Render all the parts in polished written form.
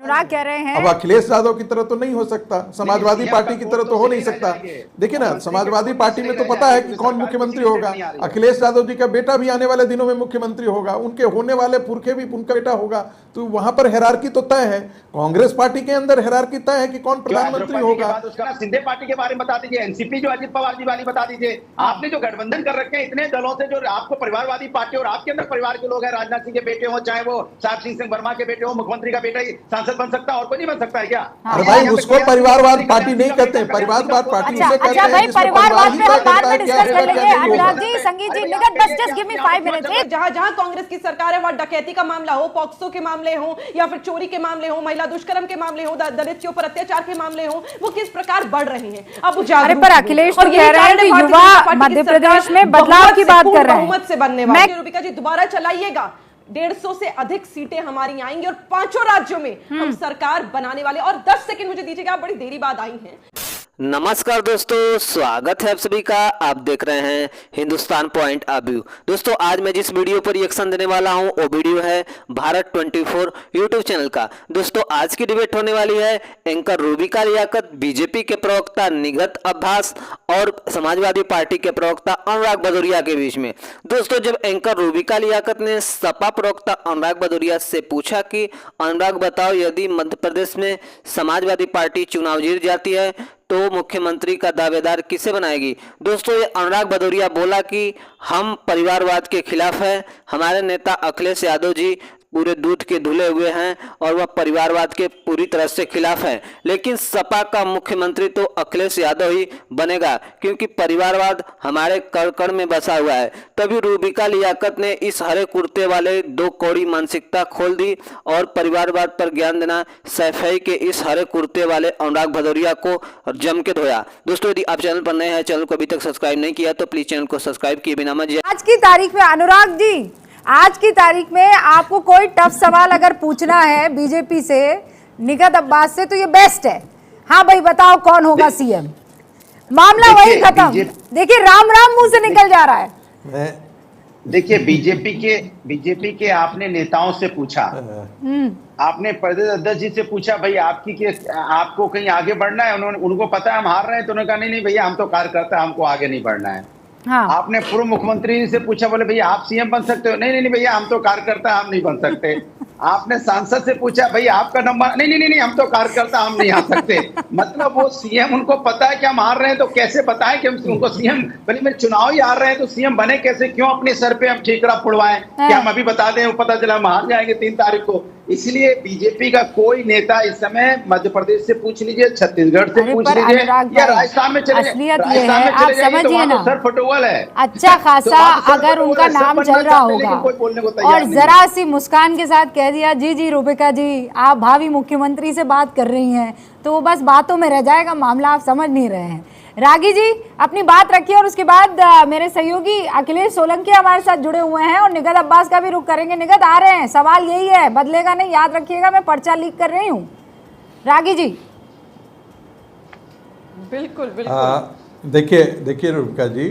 अनुराग कह रहे हैं अब अखिलेश यादव की तरह तो नहीं हो सकता, समाजवादी पार्टी की तरह तो हो नहीं सकता। देखिए ना, समाजवादी पार्टी में तो पता है कि कौन मुख्यमंत्री होगा। अखिलेश यादव जी का बेटा भी आने वाले दिनों में मुख्यमंत्री होगा, उनके होने वाले पुरखे भी उनका बेटा होगा। तो वहां पर हेरारकी तो तय है। कांग्रेस पार्टी के अंदर हेरारकी तय है कि कौन प्रधानमंत्री होगा। सिंधे पार्टी के बारे में बता दीजिए, एनसीपी जो अजित पवार जी वाली बता दीजिए। आपने जो गठबंधन कर रखे हैं इतने दलों से, जो आपको परिवारवादी पार्टी और आपके अंदर परिवार के लोग हैं, राजनाथ सिंह के बेटे हो, चाहे वो साहब सिंह वर्मा के बेटे हो, मुख्यमंत्री का बेटा ही सांसद बन सकता है, और कोई नहीं बन सकता है क्या? अरे भाई, उसको परिवारवाद पार्टी नहीं कहते, परिवारवाद पार्टी से कहते हैं। भाई, परिवारवाद पे हम बाद में डिस्कस कर लेंगे। अनुराग जी, संगीत जी, निगत, बस जस्ट गिव मी 5 मिनट्स। जहां जहां कांग्रेस की सरकार है, वहां डकैती का मामला हो, पॉक्सो के मामले हो, या फिर चोरी के मामले हो, महिला दुष्कर्म के मामले हो, दलित के ऊपर अत्याचार के मामले हो, वो किस प्रकार बढ़ रहे हैं। अब अरे पर अखिलेश तो कह रहे हैं कि युवा मध्य प्रदेश में बदलाव की बात कर रहे हैं। बहुमत से बनने वाली रूबिका जी दोबारा चलाइएगा, 150 से अधिक सीटें हमारी आएंगी और 5 राज्यों में हम सरकार बनाने वाले। और 10 सेकंड मुझे दीजिएगा, आप बड़ी देरी बाद आई हैं। नमस्कार दोस्तों, स्वागत है आप सभी का। आप देख रहे हैं हिंदुस्तान पॉइंट ऑफ व्यू। दोस्तों, आज मैं जिस वीडियो पर रिएक्शन देने वाला हूं वो वीडियो है भारत 24 यूट्यूब चैनल का। दोस्तों, आज की डिबेट होने वाली है एंकर रूबिका लियाकत, बीजेपी के प्रवक्ता निगत अब्बास और समाजवादी पार्टी के प्रवक्ता अनुराग भदौरिया के बीच में। दोस्तों, जब एंकर रूबिका लियाकत ने सपा प्रवक्ता अनुराग भदौरिया से पूछा कि अनुराग बताओ, यदि मध्य प्रदेश में समाजवादी पार्टी चुनाव जीत जाती है तो मुख्यमंत्री का दावेदार किसे बनाएगी। दोस्तों, ये अनुराग भदौरिया बोला कि हम परिवारवाद के खिलाफ हैं, हमारे नेता अखिलेश यादव जी पूरे दूध के धुले हुए हैं और वह परिवारवाद के पूरी तरह से खिलाफ है। लेकिन सपा का मुख्यमंत्री तो अखिलेश यादव ही बनेगा, क्योंकि परिवारवाद हमारे कण कण में बसा हुआ है। तभी रूबिका लियाकत ने इस हरे कुर्ते वाले दो कौड़ी मानसिकता खोल दी और परिवारवाद पर ज्ञान देना सैफई के इस हरे कुर्ते वाले अनुराग भदौरिया को जम के धोया। दोस्तों, यदि आप चैनल पर नए हैं, चैनल को अभी तक सब्सक्राइब नहीं किया तो प्लीज चैनल को सब्सक्राइब किए बिना मत जाइए। आज की तारीख में अनुराग जी, आज की तारीख में आपको कोई टफ सवाल अगर पूछना है बीजेपी से, निगत अब्बास से, तो ये बेस्ट है। हाँ भाई, बताओ कौन होगा सीएम। मामला वही खत्म। देखिए, राम राम मुंह से निकल जा रहा है। देखिए, बीजेपी के आपने नेताओं से पूछा, आपने प्रदेश अध्यक्ष जी से पूछा, भाई आपको कहीं आगे बढ़ना है। उनको पता है हम हार रहे हैं, तो उन्होंने कहा नहीं भैया, हम तो कार्यकर्ता, हमको आगे नहीं बढ़ना है। हाँ। आपने पूर्व मुख्यमंत्री से पूछा, बोले भैया आप सीएम बन सकते हो। नहीं भैया, हम तो कार्यकर्ता, हम नहीं बन सकते। आपने सांसद से पूछा, भैया आपका नंबर, नहीं, हम तो कार्यकर्ता, हम नहीं आ सकते। मतलब वो सीएम, उनको पता है कि हम हार रहे हैं, तो कैसे बताएं कि हम उनको सीएम, भले में चुनाव ही हार रहे हैं तो सीएम बने कैसे? क्यों अपने सर पे हम ठीकरा फुड़वाएं कि हम अभी बता दें, वो पता चला हम हार जाएंगे 3 तारीख को। इसलिए बीजेपी का कोई नेता इस समय मध्य प्रदेश से पूछ लीजिए, छत्तीसगढ़ से पूछ लीजिए, या राजस्थान में चले जाइए, सर फटोवल है अच्छा खासा। अगर उनका नाम चल रहा होगा और जरा सी मुस्कान के साथ कह दिया, जी रूबिका जी आप भावी मुख्यमंत्री से बात कर रही हैं, तो वो बस बातों में रह जाएगा, मामला आप समझ नहीं रहे हैं। रागी जी अपनी बात रखिए और उसके बाद मेरे सहयोगी अखिलेश सोलंकी हमारे साथ जुड़े हुए हैं और निगत अब्बास का भी रुख करेंगे। निगत आ रहे हैं, सवाल यही है, बदलेगा नहीं, याद रखिएगा, मैं पर्चा लीक कर रही हूँ। रागी जी। बिल्कुल। देखिए रूबिका जी,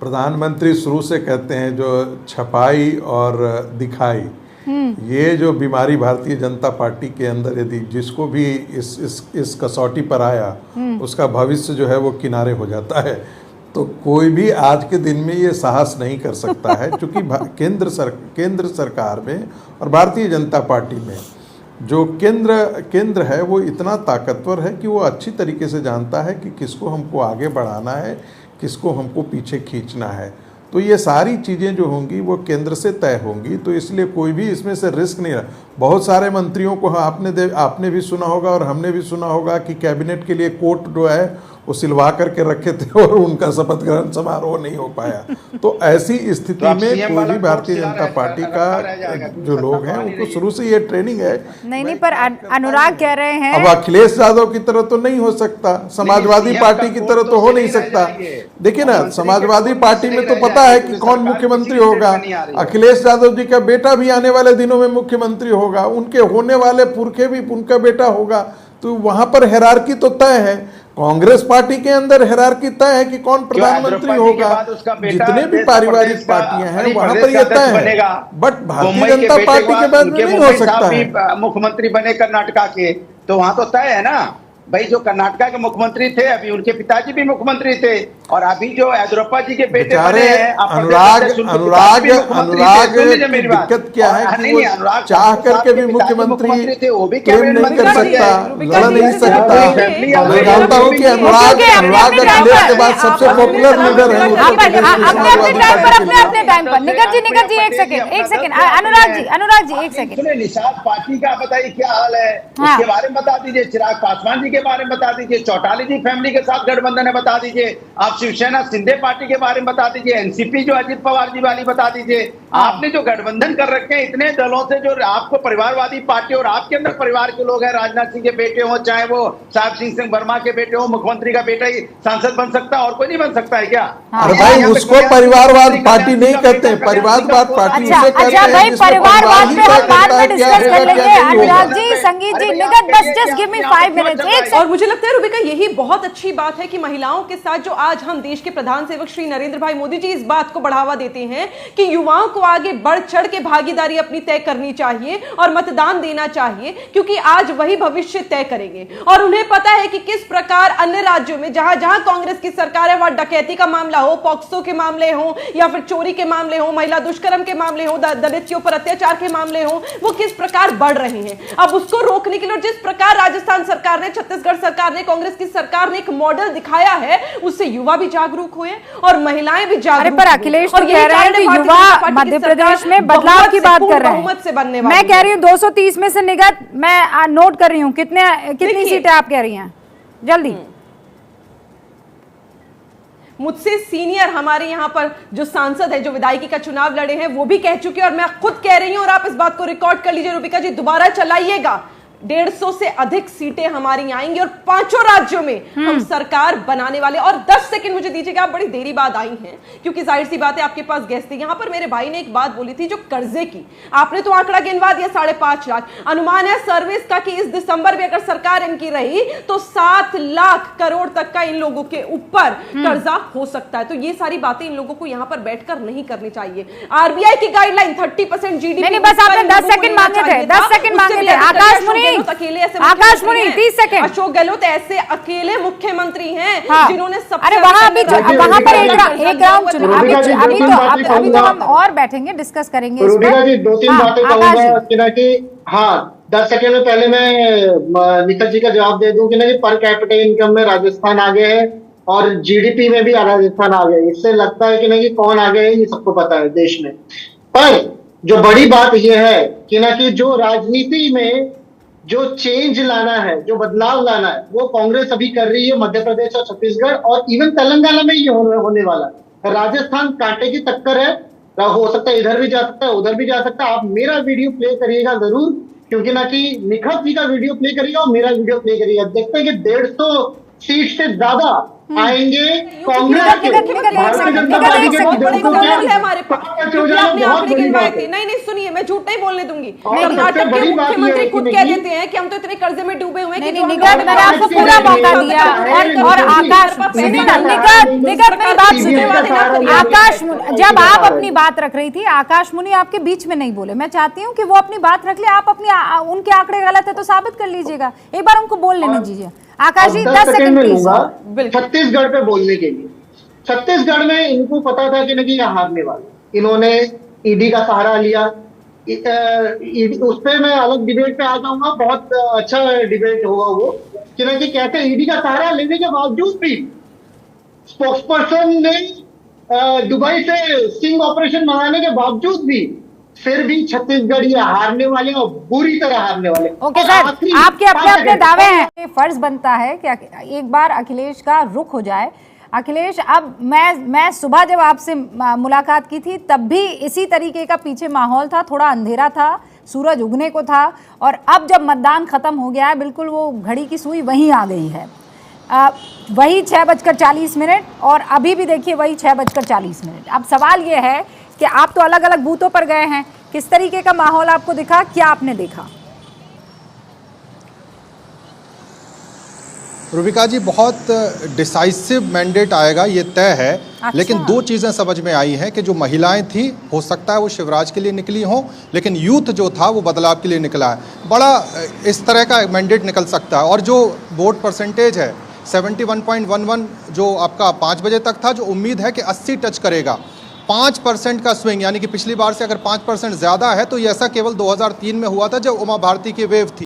प्रधानमंत्री शुरू से कहते हैं जो छपाई और दिखाई, ये जो बीमारी भारतीय जनता पार्टी के अंदर यदि जिसको भी इस कसौटी पर आया, उसका भविष्य जो है वो किनारे हो जाता है। तो कोई भी आज के दिन में ये साहस नहीं कर सकता है, क्योंकि केंद्र सरकार में और भारतीय जनता पार्टी में जो केंद्र है वो इतना ताकतवर है कि वो अच्छी तरीके से जानता है कि किसको हमको आगे बढ़ाना है, किसको हमको पीछे खींचना है। तो ये सारी चीज़ें जो होंगी वो केंद्र से तय होंगी, तो इसलिए कोई भी इसमें से रिस्क नहीं रहा। बहुत सारे मंत्रियों को आपने भी सुना होगा और हमने भी सुना होगा कि कैबिनेट के लिए कोट जो है वो सिलवा करके रखे थे और उनका शपथ ग्रहण समारोह नहीं हो पाया। तो ऐसी स्थिति में कोई भी भारतीय जनता पार्टी का जो लोग हैं उनको शुरू से ये ट्रेनिंग है। नहीं, पर अनुराग कह रहे हैं अब अखिलेश यादव की तरह तो नहीं हो सकता, समाजवादी पार्टी की तरह तो हो नहीं सकता। देखिए ना, समाजवादी पार्टी में तो पता है कि कौन मुख्यमंत्री होगा। अखिलेश यादव जी का बेटा भी आने वाले दिनों में मुख्यमंत्री होगा, उनके होने वाले पुरखे भी उनका बेटा होगा। तो वहां पर हेरारकी तो तय है। कांग्रेस पार्टी के अंदर हायरार्की तय है कि कौन प्रधानमंत्री होगा। जितने भी पारिवारिक पार्टियां हैं वहां पर यह तय है, बट भारतीय जनता पार्टी के बाद में नहीं हो सकता है। मुख्यमंत्री बने कर्नाटका के, तो वहां तो तय है ना भाई। जो कर्नाटका के मुख्यमंत्री थे, अभी उनके पिताजी भी मुख्यमंत्री थे, और अभी जो येदियुरप्पा जी के बेटे बने हैं अनुराग दिक्कत क्या है कि वो चाह करके भी मुख्यमंत्री थे, वो भी क्लेम नहीं कर सकता, लड़ नहीं सकता। मैं जानता हूँ कि अनुराग अखिलेश के बाद सबसे पॉपुलर लीडर है अपने टाइम पर। निखत जी एक सेकंड, अनुराग जी एक सेकंड। निषाद पार्टी का बताइए क्या हाल है, उसके बारे में बता दीजिए। चिराग पासवान जी के बारे में बता दीजिए। चौटाली जी फैमिली के साथ गठबंधन है, बता दीजिए। आप शिवसेना शिंदे पार्टी के बारे में बता दीजिए। एनसीपी जो अजित पवार जी वाली बता दीजिए। आपने जो गठबंधन कर रखे हैं इतने दलों से, जो आपको परिवारवादी पार्टी, और आपके अंदर परिवार के लोग हैं, राजनाथ सिंह के बेटे हो, चाहे वो साहब सिंह वर्मा के बेटे हो, मुख्यमंत्री का बेटा ही सांसद बन सकता है, और कोई नहीं बन सकता है क्या? अरे भाई उसको परिवारवाद पार्टी नहीं कहते, परिवारवाद पार्टी उसे कहते हैं भाई परिवारवाद पे हम बाद में डिस्कस कर लेंगे। अनुराग जी, संगीत जी, निखत, बस जस्ट गिव मी 5 मिनट्स। और मुझे लगता है रूबिका यही बहुत अच्छी बात है कि महिलाओं के साथ जो आज हम देश के प्रधान सेवक श्री नरेंद्र भाई मोदी जी इस बात को बढ़ावा देते हैं कि युवाओं को आगे बढ़ चढ़ के भागीदारी अपनी तय करनी चाहिए और मतदान देना चाहिए, क्योंकि आज वही भविष्य तय करेंगे। और उन्हें पता है कि किस प्रकार अन्य राज्यों में जहां जहां कांग्रेस की सरकार है, वहां डकैती का मामला हो, पॉक्सो के मामले हो, या फिर चोरी के मामले हो, महिला दुष्कर्म के मामले हो, दलित के ऊपर अत्याचार के मामले हो, वो किस प्रकार बढ़ रहे हैं। अब उसको रोकने के लिए जिस प्रकार राजस्थान सरकार ने, छत्तीसगढ़ सरकार ने, कांग्रेस की सरकार ने एक मॉडल दिखाया है, उससे युवा भी जागरूक हुए और महिलाएं भी जागरूक। पर अखिलेश तो कह रहे हैं कि युवा मध्य प्रदेश में बदलाव की बात कर रहे हैं। मैं कह रही हूँ 230 में से निगत, मैं नोट कर रही हूँ कितनी सीटें आप कह रही हैं जल्दी। मुझसे सीनियर हमारे यहाँ पर जो सांसद है, जो विधायकी का चुनाव लड़े हैं, वो भी कह चुके हैं, और मैं खुद कह रही हूं, और आप इस बात को रिकॉर्ड कर लीजिए रूबिका जी, दोबारा चलाइएगा। 150 से अधिक सीटें हमारी आएंगी और 5 राज्यों में हम सरकार बनाने वाले। और 10 सेकंड मुझे दीजिएगा, आप बड़ी देरी बाद आई हैं, क्योंकि जाहिर सी बात है आपके पास गेस्ट थे। यहां पर मेरे भाई ने एक बात बोली थी, जो कर्जे की, आपने तो आंकड़ा गिनवा दिया 5.5 लाख। अनुमान है सर्विस का कि इस दिसंबर में अगर सरकार इनकी रही तो 7 लाख करोड़ तक का इन लोगों के ऊपर कर्जा हो सकता है। तो ये सारी बातें इन लोगों को यहां पर बैठकर नहीं करनी चाहिए। आरबीआई की गाइडलाइन 30% जीडीपी। बस आपने 10 सेकंड मांगे थे, 10 सेकंड मांगे थे। आकाश मुनि 30 सेकंड। अशोक गहलोत ऐसे अकेले मुख्यमंत्री हैं जिन्होंने सबसे, अरे वहां पर एक राउंड चुनाव, अभी तो हम और बैठेंगे, डिस्कस करेंगे। रूबिका जी 2-3 बातें कहूंगा कि हाँ 10 सेकंड में पहले मैं निखत जी का जवाब दे दूं कि नहीं, पर कैपिटा इनकम में राजस्थान आगे है और जीडीपी में भी राजस्थान आगे है। इससे लगता है कि नहीं कौन आगे है, ये सबको पता है देश में। पर जो बड़ी बात यह है कि ना कि जो राजनीति में जो चेंज लाना है, जो बदलाव लाना है, वो कांग्रेस अभी कर रही है मध्य प्रदेश और छत्तीसगढ़, और इवन तेलंगाना में ये होने वाला है। राजस्थान कांटे की टक्कर है, हो सकता है इधर भी जा सकता है, उधर भी जा सकता है। आप मेरा वीडियो प्ले करिएगा जरूर, क्योंकि ना कि निखत जी का वीडियो प्ले करिएगा और मेरा वीडियो प्ले करिएगा। देखते हैं कि 150 सीट से ज्यादा आएंगे कांग्रेस के, भारतीय जनता पार्टी के नहीं सुनिए, मैं झूठ नहीं बोलने दूंगी। कर्नाटक के मुख्यमंत्री खुद कह देते हैं कि हम तो इतने कर्जे में डूबे हुए हैं। मैंने आपको पूरा मौका दिया। और आकाश, निगत मेरी बात सुनिए। आकाश, जब आप अपनी बात रख रही थी, आकाश मुनि आपके बीच में नहीं बोले। मैं चाहती हूँ कि वो अपनी बात रख ले, आप अपनी उनके आंकड़े गलत है तो साबित कर लीजिएगा, एक बार उनको बोल लेने दीजिए। आकाश जी 10 सेकंड लूंगा छत्तीसगढ़ पे बोलने के लिए। छत्तीसगढ़ में इनको पता था कि नहीं हारने वाले, इन्होंने ईडी का सहारा लिया। उस पर मैं अलग डिबेट पे आ जाऊंगा, बहुत अच्छा डिबेट होगा वो, कि ना कि कहते हैं ईडी का सहारा लेने के बावजूद भी स्पोक्सपर्सन ने दुबई से स्टिंग ऑपरेशन मंगाने के बावजूद भी फिर भी छत्तीसगढ़ ये हारने वाले और बुरी तरह हारने वाले। ओके सर, आपके अपने अपने दावे हैं। फर्ज बनता है कि एक बार अखिलेश का रुख हो जाए। अखिलेश, अब मैं सुबह जब आपसे मुलाकात की थी तब भी इसी तरीके का पीछे माहौल था, थोड़ा अंधेरा था, सूरज उगने को था, और अब जब मतदान खत्म हो गया है, बिल्कुल वो घड़ी की सुई वहीं आ गई है। वही 6:40 और अभी भी देखिए वही 6:40। अब सवाल ये है कि आप तो अलग अलग बूथों पर गए हैं, किस तरीके का माहौल आपको दिखा, क्या आपने देखा? रूबिका जी, बहुत डिसाइसिव मैंडेट आएगा ये तय है। लेकिन दो चीज़ें समझ में आई हैं कि जो महिलाएं थी, हो सकता है वो शिवराज के लिए निकली हों, लेकिन यूथ जो था वो बदलाव के लिए निकला है। बड़ा इस तरह का मैंडेट निकल सकता है। और जो वोट परसेंटेज है 71.11 जो आपका 5 बजे तक था, जो उम्मीद है कि 80 टच करेगा। 5% का स्विंग, यानी कि पिछली बार से अगर 5% ज़्यादा है तो ये ऐसा केवल 2003 में हुआ था जब उमा भारती की वेव थी।